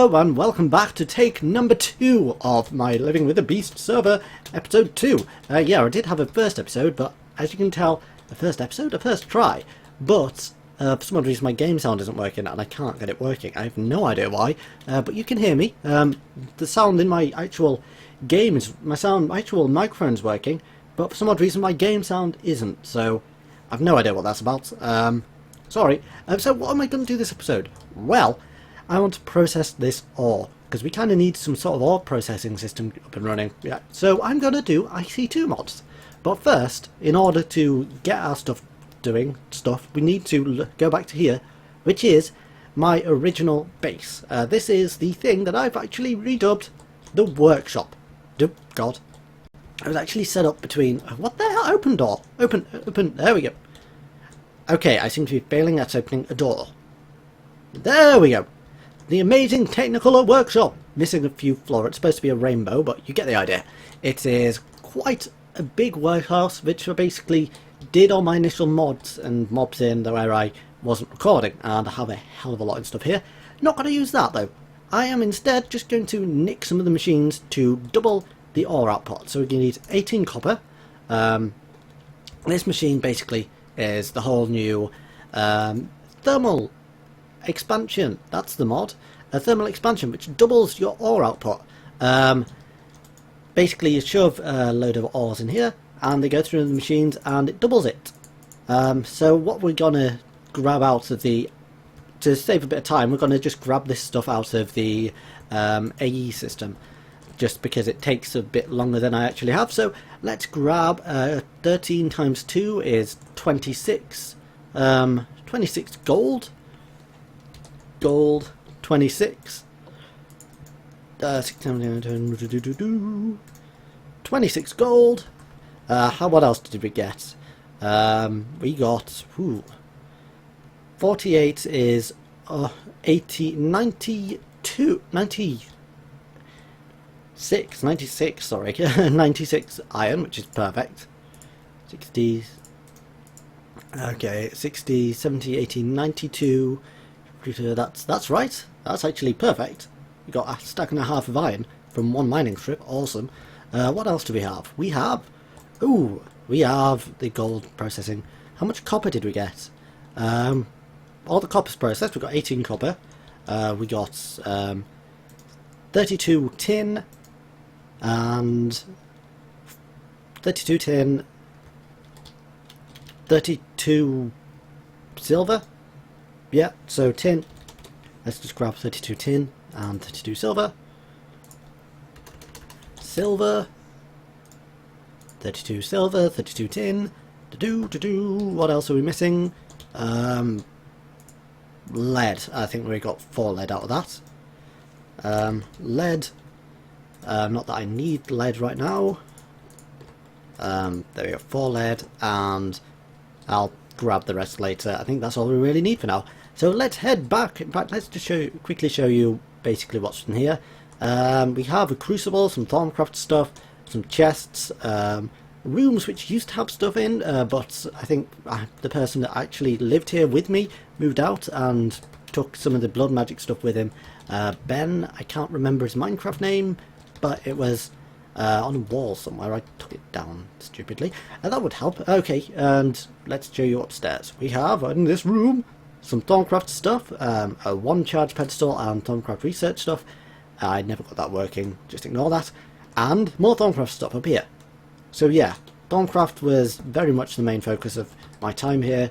Hello and welcome back to take number 2 of my Living with a Beast server, episode 2. Yeah, I did have a first episode, but as you can tell, a first try. But for some odd reason my game sound isn't working and I can't get it working. I have no idea why, but you can hear me. The sound in my actual game is, my actual microphone's working, but for some odd reason my game sound isn't, so I've no idea what that's about. Sorry. So what am I going to do this episode? Well, I want to process this ore, because we kind of need some sort of ore processing system up and running. Yeah. So I'm going to do IC2 mods. But first, in order to get our stuff doing stuff, we need to go back to here, which is my original base. This is the thing that I've actually redubbed the workshop. Oh, God. I was actually set up between... What the hell? Open door. Open. There we go. Okay, I seem to be failing at opening a door. There we go. The amazing Technicolor workshop. Missing a few floors. It's supposed to be a rainbow, but you get the idea. It is quite a big warehouse, which I basically did all my initial mods and mobs in where I wasn't recording, and I have a hell of a lot of stuff here. Not going to use that though. I am instead just going to nick some of the machines to double the ore output. So we're going to need 18 copper. This machine basically is the whole new thermal expansion. That's the mod. A thermal expansion which doubles your ore output. Basically you shove a load of ores in here and they go through the machines and it doubles it. So what we're gonna grab out of the, to save a bit of time, we're gonna just grab this stuff out of the AE system, just because it takes a bit longer than I actually have. So let's grab 13 times 2 is 26. 26 gold. 26. 26 gold. What else did we get? We got 48 is 80, 92, 96, sorry, 96 iron, which is perfect. 60, okay, 60, 70, 80, 92. That's right. That's actually perfect. We got a stack and a half of iron from one mining trip. Awesome. What else do we have? We have the gold processing. How much copper did we get? All the copper's processed. We got 18 copper. We got 32 tin and 32 silver. Yeah, so tin. Let's just grab 32 tin and 32 silver. 32 silver, 32 tin. What else are we missing? Lead. I think we got 4 lead out of that. Lead. Not that I need lead right now. There we go, 4 lead, and I'll grab the rest later. I think that's all we really need for now. So let's head back. In fact, let's just quickly show you basically what's in here. We have a crucible, some Thorncraft stuff, some chests, rooms which used to have stuff in, but I think the person that actually lived here with me moved out and took some of the blood magic stuff with him. Ben, I can't remember his Minecraft name, but it was on a wall somewhere. I took it down stupidly. That would help. Okay, and let's show you upstairs. We have in this room some Thorncraft stuff, a 1 charge pedestal and Thorncraft research stuff. I never got that working, just ignore that. And more Thorncraft stuff up here. So yeah, Thorncraft was very much the main focus of my time here,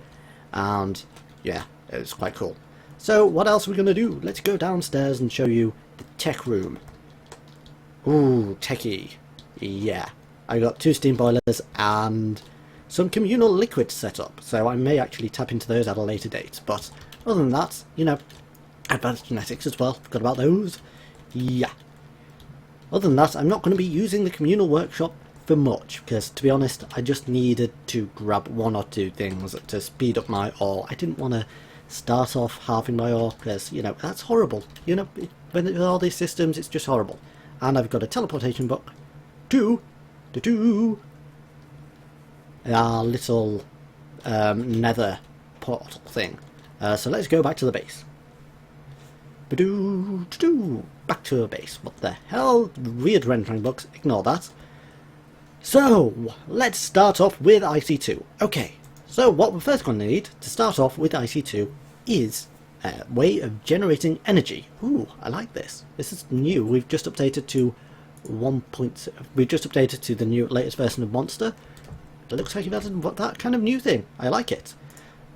and yeah, it was quite cool. So what else are we going to do? Let's go downstairs and show you the tech room. Ooh, techie. Yeah, I got 2 steam boilers and some communal liquids set up, so I may actually tap into those at a later date. But other than that, you know, advanced genetics as well, forgot about those. Yeah. Other than that, I'm not going to be using the communal workshop for much, because to be honest, I just needed to grab 1 or 2 things to speed up my ore. I didn't want to start off halving my ore, because, you know, that's horrible. You know, with all these systems, it's just horrible. And I've got a teleportation book to our little nether portal thing. So let's go back to the base. Back to our base. What the hell? Weird rendering bugs. Ignore that. So, let's start off with IC2. Okay, so what we're first going to need to start off with IC2 is a way of generating energy. Ooh, I like this. This is new. We've just updated to we've just updated to the new latest version of Monster. It looks like you've added that kind of new thing. I like it.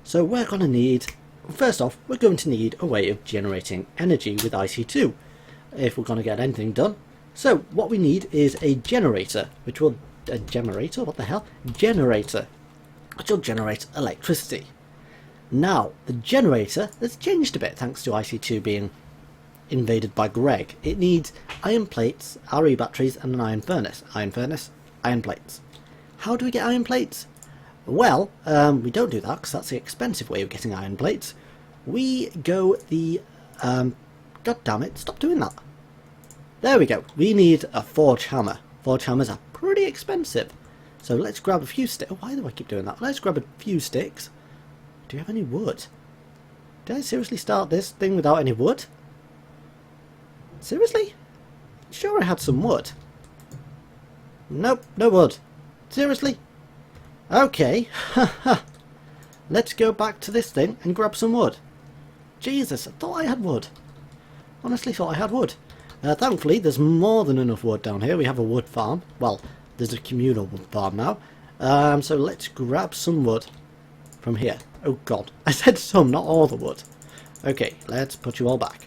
So we're going to need, first off, we're going to need a way of generating energy with IC2 if we're going to get anything done. So what we need is a generator, which will what the hell? Generator, which will generate electricity. Now, the generator has changed a bit thanks to IC2 being invaded by Greg. It needs iron plates, RE batteries, and an iron furnace. Iron furnace, iron plates. How do we get iron plates? Well, we don't do that because that's the expensive way of getting iron plates. We go the... God damn it, stop doing that. There we go. We need a forge hammer. Forge hammers are pretty expensive. So let's grab a few sticks. Why do I keep doing that? Let's grab a few sticks. Do you have any wood? Did I seriously start this thing without any wood? Seriously? Sure I had some wood. Nope, no wood. Seriously? Okay. Let's go back to this thing and grab some wood. Jesus, I thought I had wood. Honestly thought I had wood. Thankfully, there's more than enough wood down here. We have a wood farm. Well, there's a communal wood farm now. So let's grab some wood from here. Oh god, I said some, not all the wood. Okay, let's put you all back.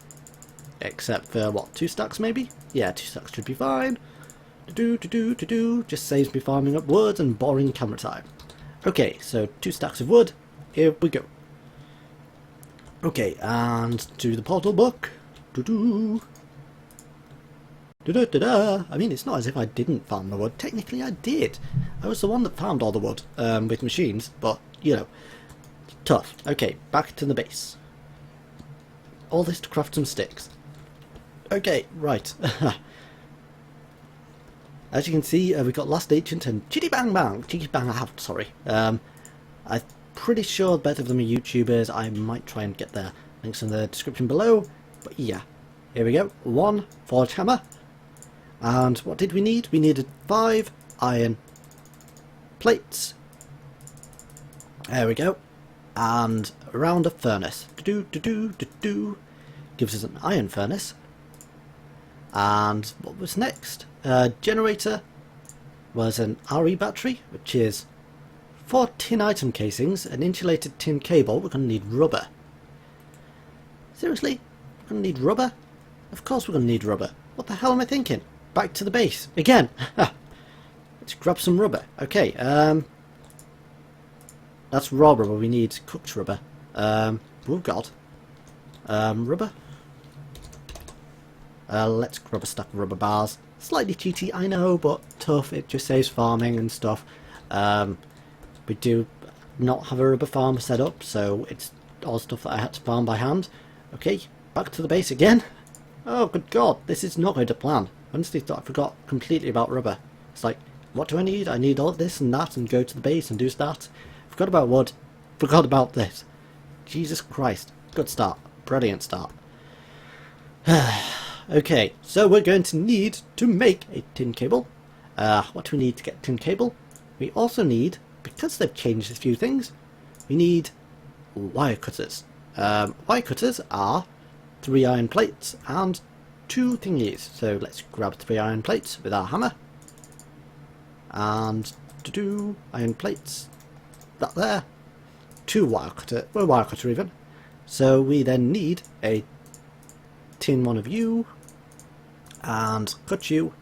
Except for, what, 2 stacks maybe? Yeah, 2 stacks should be fine. Just saves me farming up wood and boring camera time. Okay, so 2 stacks of wood. Here we go. Okay, and to the portal book. I mean, it's not as if I didn't farm the wood. Technically, I did. I was the one that farmed all the wood with machines, but, you know, tough. Okay, back to the base. All this to craft some sticks. Okay, right. As you can see, we've got Last Ancient and Chitty Bang Bang. Chitty Bang Out, sorry. I'm pretty sure both of them are YouTubers. I might try and get their links in the description below. But yeah, here we go. 1 forge hammer. And what did we need? We needed 5 iron plates. There we go. And around a furnace. Gives us an iron furnace. And what was next? Generator was an RE battery, which is 4 tin item casings, an insulated tin cable. We're going to need rubber. Seriously? We're going to need rubber? Of course we're going to need rubber. What the hell am I thinking? Back to the base. Again! Let's grab some rubber. Okay, that's raw rubber. We need cooked rubber. Oh god. Rubber? Let's grab a stack of rubber bars. Slightly cheaty, I know, but tough. It just saves farming and stuff. We do not have a rubber farm set up, so it's all stuff that I had to farm by hand. Okay, back to the base again. Oh, good god, this is not going to plan. Honestly thought I forgot completely about rubber. It's like, what do I need? I need all this and that and go to the base and do that. Forgot about wood. Forgot about this. Jesus Christ. Good start. Brilliant start. Okay, so we're going to need to make a tin cable. What do we need to get tin cable? We also need, because they've changed a few things, we need wire cutters. Wire cutters are 3 iron plates and 2 thingies. So let's grab 3 iron plates with our hammer. And iron plates. That there. 2 wire cutter. Well, wire cutter even. So we then need a tin one of you. And cut you.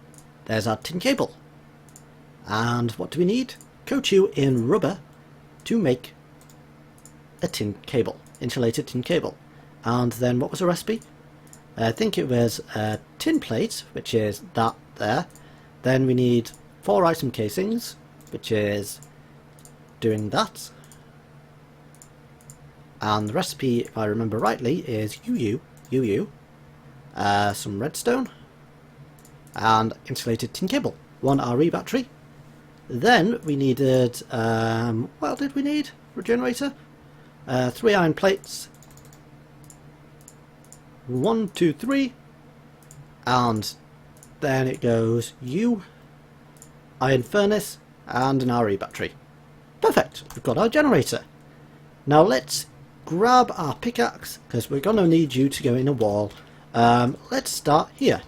There's our tin cable. And what do we need? Coat you in rubber to make a tin cable. Insulated tin cable. And then what was the recipe? I think it was a tin plate, which is that there. Then we need 4 item casings, which is doing that. And the recipe, if I remember rightly, is some redstone, and insulated tin cable. 1 RE battery. Then we needed, what did we need? Regenerator? 3 iron plates. 1, 2, 3, and then it goes U, iron furnace, and an RE battery. Perfect, we've got our generator. Now let's grab our pickaxe, because we're going to need you to go in a wall. Let's start here.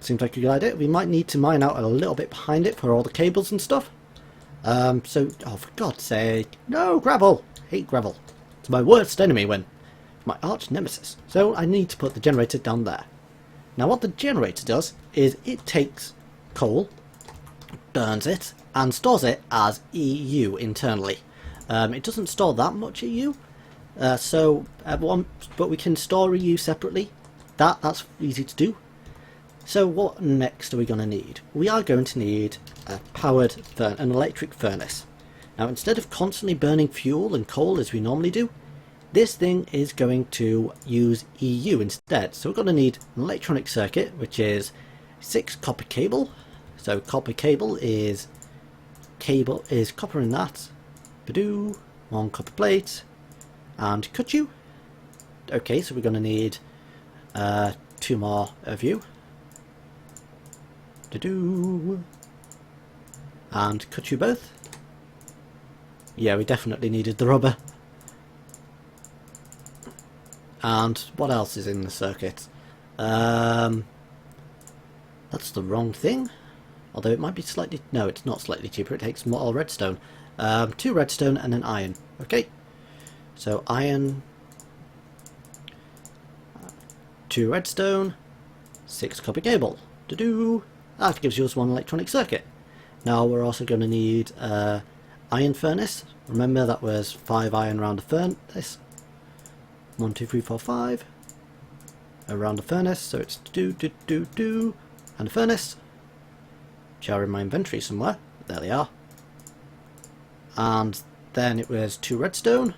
Seems like a good idea. We might need to mine out a little bit behind it for all the cables and stuff. Oh, for God's sake, no gravel! I hate gravel. It's my worst enemy when my arch nemesis. So I need to put the generator down there. Now what the generator does is it takes coal, burns it, and stores it as EU internally. It doesn't store that much EU, but we can store EU separately. That's easy to do. So what next are we going to need? We are going to need an electric furnace. Now instead of constantly burning fuel and coal as we normally do, this thing is going to use EU instead. So we're going to need an electronic circuit, which is 6 copper cable. So copper cable is copper in that. Badoo, 1 copper plate, and cut you. Okay, so we're going to need 2 more of you. And cut you both. Yeah, we definitely needed the rubber. And what else is in the circuit? That's the wrong thing. Although it might be slightly... No, it's not slightly cheaper. It takes more redstone. 2 redstone and an iron. Okay. So iron... 2 redstone. 6 copper cable. That gives us 1 electronic circuit. Now we're also going to need iron furnace. Remember that was 5 iron around a furnace. 1, 2, 3, 4, 5 around the furnace, so it's and a furnace, which are in my inventory somewhere. There they are. And then it was 2 redstone,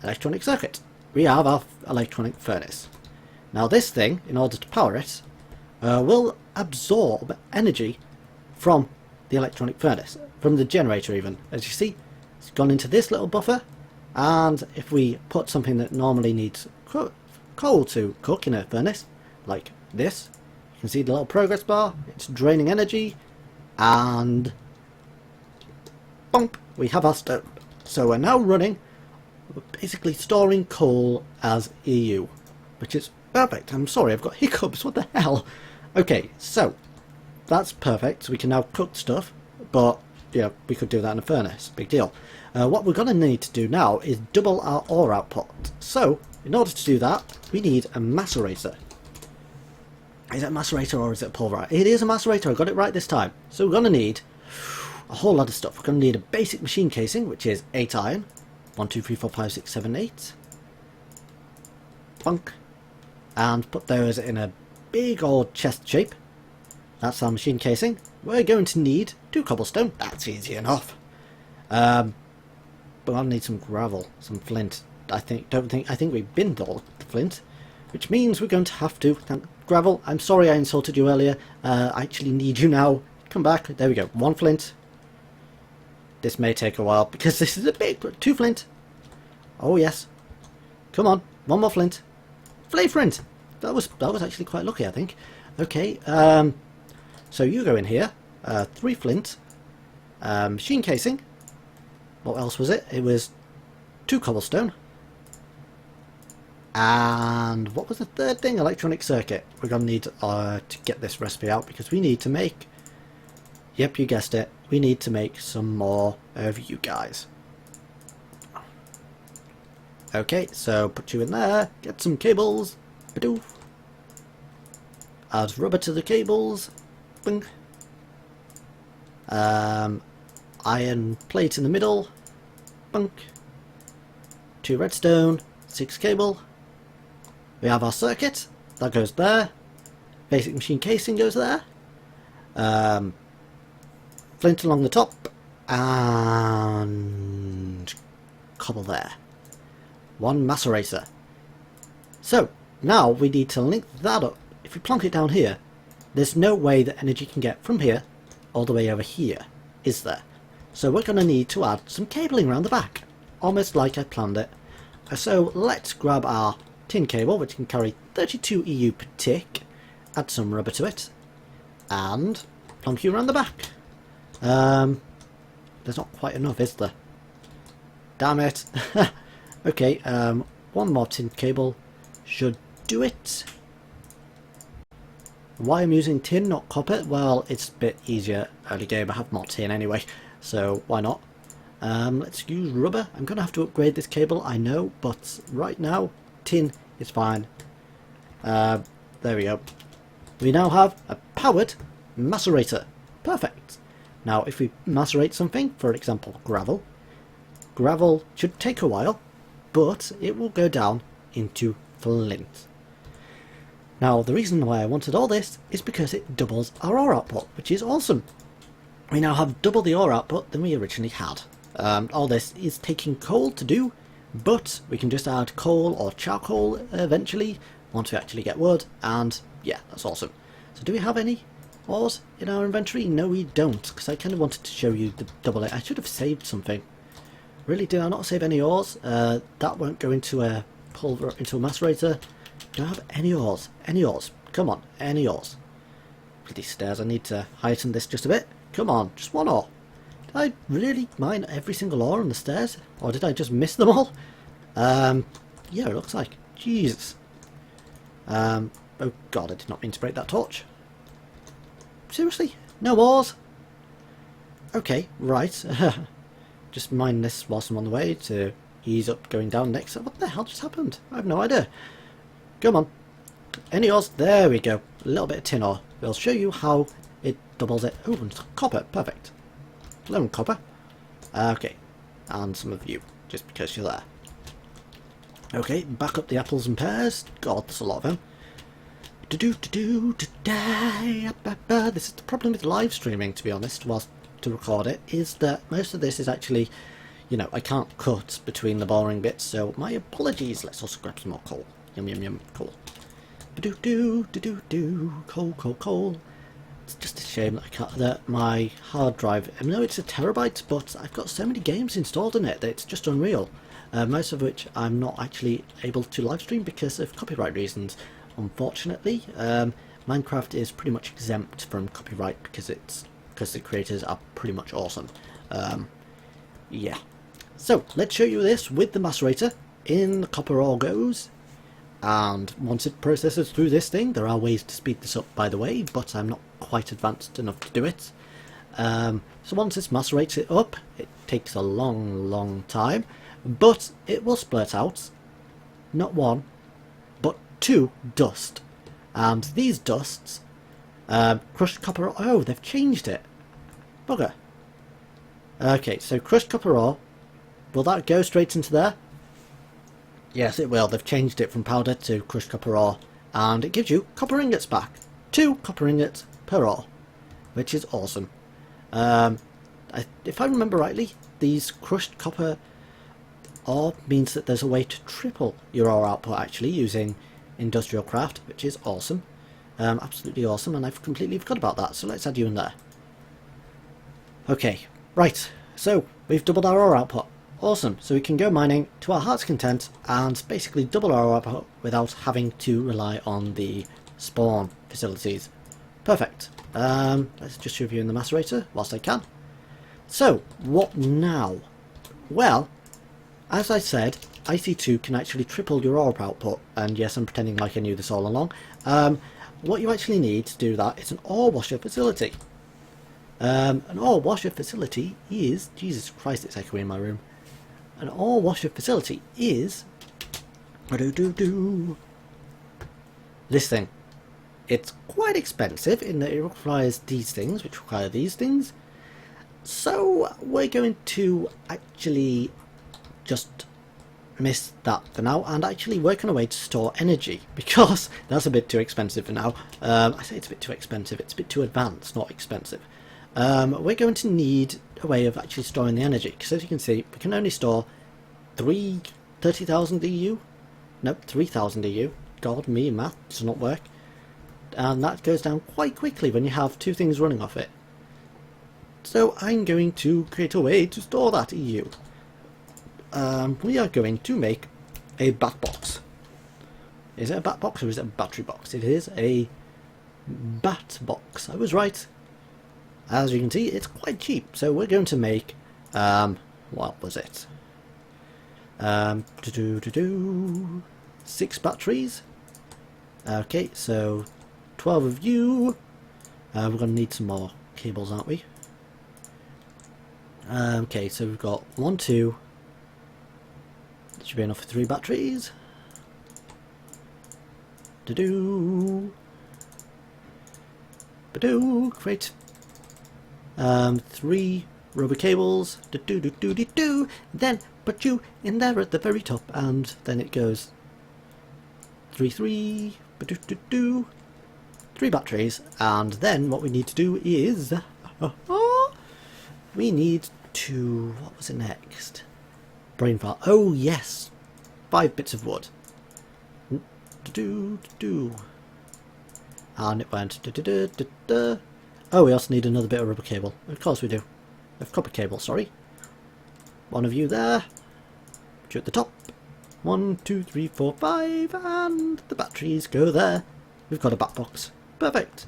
electronic circuit. We have our electronic furnace. Now this thing, in order to power it, will absorb energy from the electronic furnace, from the generator even. As you see, it's gone into this little buffer. And if we put something that normally needs coal to cook in a furnace, like this, you can see the little progress bar, it's draining energy, and bump, we have our stone. So we're now running, basically storing coal as EU, which is perfect. I'm sorry, I've got hiccups, what the hell? Okay, so that's perfect, so we can now cook stuff, but yeah, we could do that in a furnace, big deal. What we're going to need to do now is double our ore output. So, in order to do that, we need a macerator. Is it a macerator or is it a pulverizer? It is a macerator, I got it right this time. So we're going to need a whole lot of stuff. We're going to need a basic machine casing, which is 8 iron. 1, 2, 3, 4, 5, 6, 7, 8. Bunk. And put those in a big old chest shape. That's our machine casing. We're going to need 2 cobblestone. That's easy enough. But I'll need some gravel, some flint. I think we binned all the flint, which means we're going to have to gravel. I'm sorry I insulted you earlier. I actually need you now. Come back. There we go. 1 flint. This may take a while because this is a big 2 flint. Oh yes. Come on. 1 more flint. Flint. That was actually quite lucky, I think. Okay. So you go in here. 3 flint. Machine casing. What else was it? It was 2 cobblestone. And what was the third thing? Electronic circuit. We're going to need to get this recipe out because we need to make... Yep, you guessed it. We need to make some more of you guys. Okay, so put you in there. Get some cables. Badoo. Add rubber to the cables. Bing. Iron plate in the middle. Bunk. 2 redstone. 6 cable. We have our circuit. That goes there. Basic machine casing goes there. Flint along the top. And cobble there. 1 macerator. So, now we need to link that up. If we plonk it down here, there's no way that energy can get from here all the way over here, is there? So we're going to need to add some cabling around the back, almost like I planned it. So let's grab our tin cable, which can carry 32 EU per tick, add some rubber to it, and plonk you around the back. There's not quite enough, is there? Damn it. Okay, one more tin cable should do it. Why I'm using tin, not copper? Well, it's a bit easier early game. I have more tin anyway, so why not? Let's use rubber. I'm going to have to upgrade this cable, I know, but right now, tin is fine. There we go. We now have a powered macerator. Perfect. Now, if we macerate something, for example, gravel should take a while, but it will go down into flint. Now, the reason why I wanted all this is because it doubles our ore output, which is awesome. We now have double the ore output than we originally had. All this is taking coal to do, but we can just add coal or charcoal eventually, once we actually get wood, and yeah, that's awesome. So do we have any ores in our inventory? No, we don't, because I kind of wanted to show you the double it. I should have saved something. Really, did I not save any ores? That won't go into a macerator. Do I have any ores? Any ores? Come on, any ores. Bloody stairs, I need to heighten this just a bit. Come on, just one ore. Did I really mine every single ore on the stairs? Or did I just miss them all? Yeah, it looks like. Jesus. Oh god, I did not mean to break that torch. Seriously? No ores? Okay, right. Just mine this whilst I'm on the way to ease up going down next. What the hell just happened? I have no idea. Come on. Any ores? There we go. A little bit of tin ore. We'll show you how it doubles it. Oh, and copper. Perfect. Lone copper. Okay. And some of you, just because you're there. Okay, back up the apples and pears. God, there's a lot of them. This is the problem with live streaming, to be honest, whilst to record it, is that most of this is actually, you know, I can't cut between the boring bits, so my apologies. Let's also grab some more coal. Yum yum yum, coal. Coal. It's just a shame that I can't, that my hard drive, I know it's a terabyte, but I've got so many games installed in it that it's just unreal. Most of which I'm not actually able to live stream because of copyright reasons. Unfortunately, Minecraft is pretty much exempt from copyright because the creators are pretty much awesome. Yeah. So let's show you this with the macerator. In the copper ore goes, and once it processes through this thing, there are ways to speed this up, by the way, but I'm not quite advanced enough to do it. So once this macerates it up, it takes a long time, but it will split out not one but two dust, and these dusts crushed copper ore. Oh, they've changed it. Bugger. Okay, so crushed copper ore, will that go straight into there? Yes, it will. They've changed it from powder to crushed copper ore, and it gives you copper ingots back. 2 copper ingots per ore, which is awesome. If I remember rightly, these crushed copper ore means that there's a way to triple your ore output actually using industrial craft, which is awesome. Absolutely awesome, and I've completely forgot about that, so let's add you in there. Okay, right, so we've doubled our ore output. Awesome, so we can go mining to our heart's content and basically double our ore output without having to rely on the spawn facilities. Perfect. Let's just review in the macerator whilst I can. So, what now? Well, as I said, IC2 can actually triple your ore output, and yes, I'm pretending like I knew this all along. What you actually need to do that is an ore washer facility. An ore washer facility is... Jesus Christ, it's echoing in my room. An ore washer facility is... this thing. It's quite expensive in that it requires these things, which require these things. So we're going to actually just miss that for now and actually work on a way to store energy, because that's a bit too expensive for now. I say it's a bit too expensive, it's a bit too advanced, not expensive. We're going to need a way of actually storing the energy, because as you can see, we can only store 30,000 EU. Nope, 3,000 EU. God, me, math does not work. And that goes down quite quickly when you have two things running off it. So I'm going to create a way to store that EU. We are going to make a bat box. Is it a bat box or is it a battery box? It is a bat box. I was right. As you can see, it's quite cheap. So we're going to make, what was it? 6 batteries. Okay, so 12 of you. We're going to need some more cables, aren't we? Okay, so we've got 1, 2. That should be enough for 3 batteries. Great. 3 rubber cables. Then put you in there at the very top, and then it goes 3, 3. 3 batteries, and then what we need to do is we need to, what was it next? Brain fart. Oh yes, 5 bits of wood. And it went. Oh, we also need another bit of rubber cable. Of course we do. Of copper cable, sorry. 1 of you there. Put you at the top. 1, 2, 3, 4, 5, and the batteries go there. We've got a bat box. Perfect.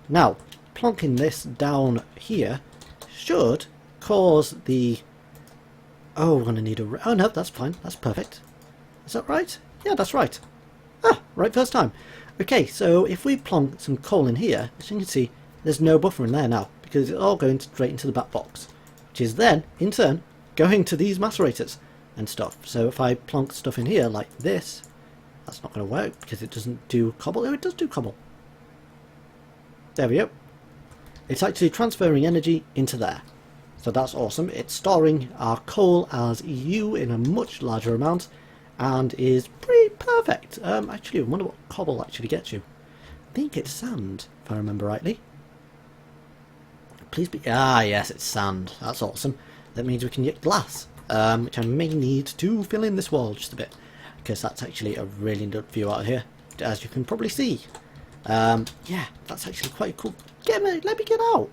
Now, plonking this down here should cause the... Oh, we're going to need a... Oh no, that's fine. That's perfect. Is that right? Yeah, that's right. Ah, right first time. Okay, so if we plonk some coal in here, as you can see, there's no buffer in there now, because it's all going straight into the bat box, which is then, in turn, going to these macerators and stuff. So if I plonk stuff in here like this, that's not going to work because it doesn't do cobble. Oh, it does do cobble. There we go. It's actually transferring energy into there. So that's awesome. It's storing our coal as EU in a much larger amount and is pretty perfect. Actually, I wonder what cobble actually gets you. I think it's sand, if I remember rightly. Please be... Ah, yes, it's sand. That's awesome. That means we can get glass, which I may need to fill in this wall just a bit, because that's actually a really good view out of here, as you can probably see. Yeah, that's actually quite cool. Let me get out.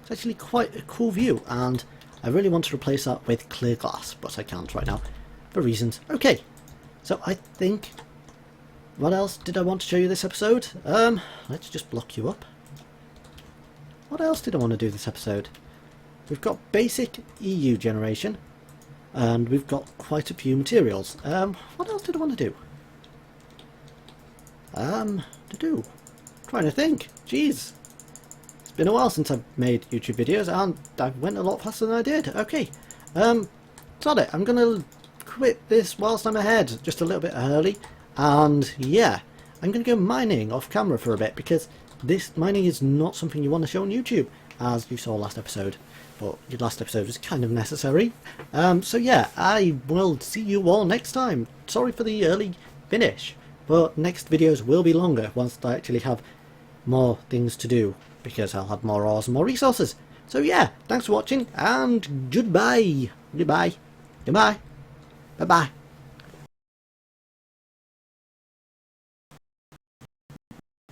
It's actually quite a cool view, and I really want to replace that with clear glass, but I can't right now for reasons. Okay, so I think... What else did I want to show you this episode? Let's just block you up. What else did I want to do this episode? We've got basic EU generation, and we've got quite a few materials. What else did I want to do? Trying to think. Jeez. It's been a while since I've made YouTube videos, and I went a lot faster than I did. Okay. Sod it. I'm going to quit this whilst I'm ahead, just a little bit early. And yeah, I'm going to go mining off camera for a bit, because this mining is not something you want to show on YouTube, as you saw last episode. But your last episode was kind of necessary. So yeah, I will see you all next time. Sorry for the early finish, but next videos will be longer once I actually have more things to do, because I'll have more ores and more resources. So yeah, thanks for watching, and goodbye. Goodbye. Goodbye. Bye-bye.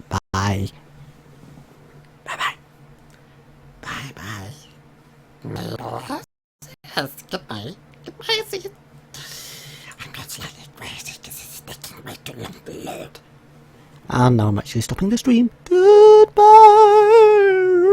Bye. Bye-bye. Bye-bye. Yes, goodbye. Goodbye, see you. I'm not slightly crazy because it's taking way too long to load. And now I'm actually stopping the stream.